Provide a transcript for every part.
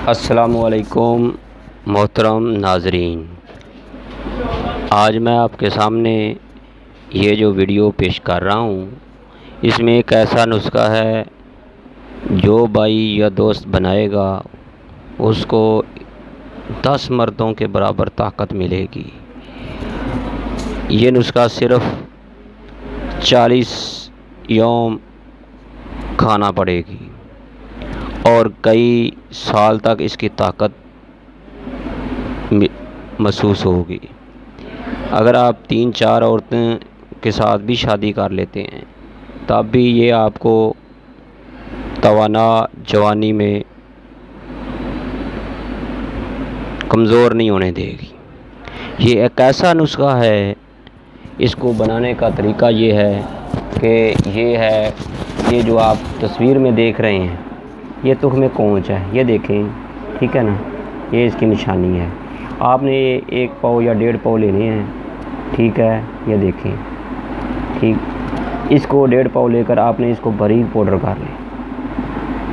अस्सलामुअलैकुम मोहतरम नाज़रीन, आज मैं आपके सामने ये जो वीडियो पेश कर रहा हूँ, इसमें एक ऐसा नुस्खा है जो भाई या दोस्त बनाएगा उसको 10 मर्दों के बराबर ताकत मिलेगी। ये नुस्खा सिर्फ़ 40 यौम खाना पड़ेगी और कई साल तक इसकी ताकत महसूस होगी। अगर आप 3-4 औरतें के साथ भी शादी कर लेते हैं तब भी ये आपको तवाना जवानी में कमज़ोर नहीं होने देगी। ये एक ऐसा नुस्खा है, इसको बनाने का तरीका ये है कि ये जो आप तस्वीर में देख रहे हैं, ये तुख़्म कोंच है, ये देखें, ठीक है ना, ये इसकी निशानी है। आपने ये 1 पाव या 1.5 पाव लेने हैं, ठीक है, ये देखें, ठीक। इसको 1.5 पाव लेकर आपने इसको बारीक पाउडर कर लें,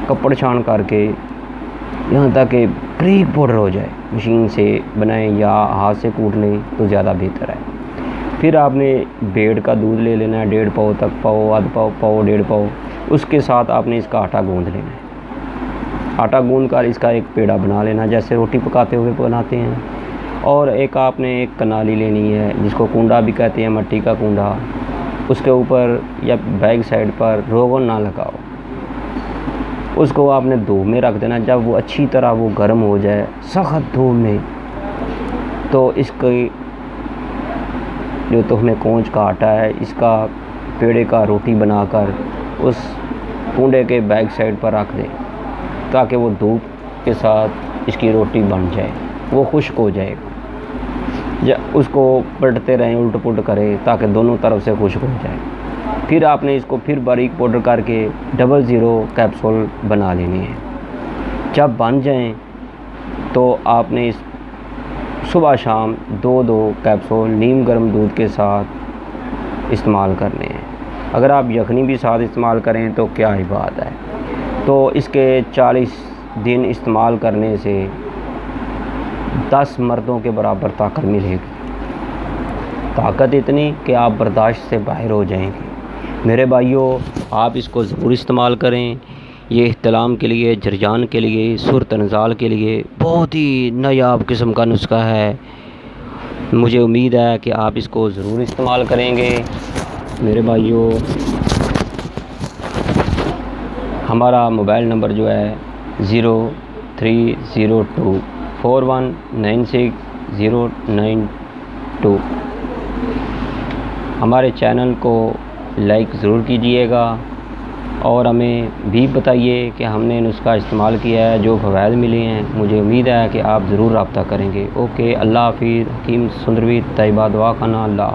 कपड़ छान करके यहाँ तक कि बारीक पाउडर हो जाए। मशीन से बनाएं या हाथ से कूट लें तो ज़्यादा बेहतर है। फिर आपने भेड़ का दूध ले लेना है, 1.5 पाव तक, पाव, आधा पाव, पाव, 1.5 पाव। उसके साथ आपने इसका आटा गूँध लेना है। आटा गूँध कर इसका एक पेड़ा बना लेना, जैसे रोटी पकाते हुए बनाते हैं। और एक आपने एक कनाली लेनी है, जिसको कूंडा भी कहते हैं, मट्टी का कूंडा। उसके ऊपर या बैक साइड पर रोगन ना लगाओ, उसको आपने धूप में रख देना। जब वो अच्छी तरह वो गर्म हो जाए सख्त धूप में, तो इसकी जो तुख़्म कोंच का आटा है, इसका पेड़े का रोटी बनाकर उस कूंडे के बैक साइड पर रख दें, ताकि वो धूप के साथ इसकी रोटी बन जाए, वो खुश्क हो जाएगा। उसको पलटते रहें, उल्ट पुल्ट करें ताकि दोनों तरफ से खुश्क हो जाए। फिर आपने इसको फिर बारीक पाउडर करके 00 कैप्सूल बना लेने हैं। जब बन जाएं तो आपने इस सुबह शाम 2-2 कैप्सूल नीम गर्म दूध के साथ इस्तेमाल करने हैं। अगर आप यखनी भी साथ इस्तेमाल करें तो क्या ही बात है। तो इसके 40 दिन इस्तेमाल करने से 10 मर्दों के बराबर ताकत मिलेगी। ताकत इतनी कि आप बर्दाश्त से बाहर हो जाएंगे। मेरे भाइयों, आप इसको ज़रूर इस्तेमाल करें। ये इहतिलाम के लिए, जरजान के लिए, सूरत नज़ाल के लिए बहुत ही नायाब किस्म का नुस्खा है। मुझे उम्मीद है कि आप इसको ज़रूर इस्तेमाल करेंगे। मेरे भाइयों, हमारा मोबाइल नंबर जो है 0302419692। हमारे चैनल को लाइक ज़रूर कीजिएगा और हमें भी बताइए कि हमने नुस्खा इस्तेमाल किया है, जो फ़वाइद मिले हैं। मुझे उम्मीद है कि आप ज़रूर रब्ता करेंगे। ओके, अल्लाह हाफ़िज़। हकीम सुंदरवी तैयबा दुआ खाना। अल्लाह।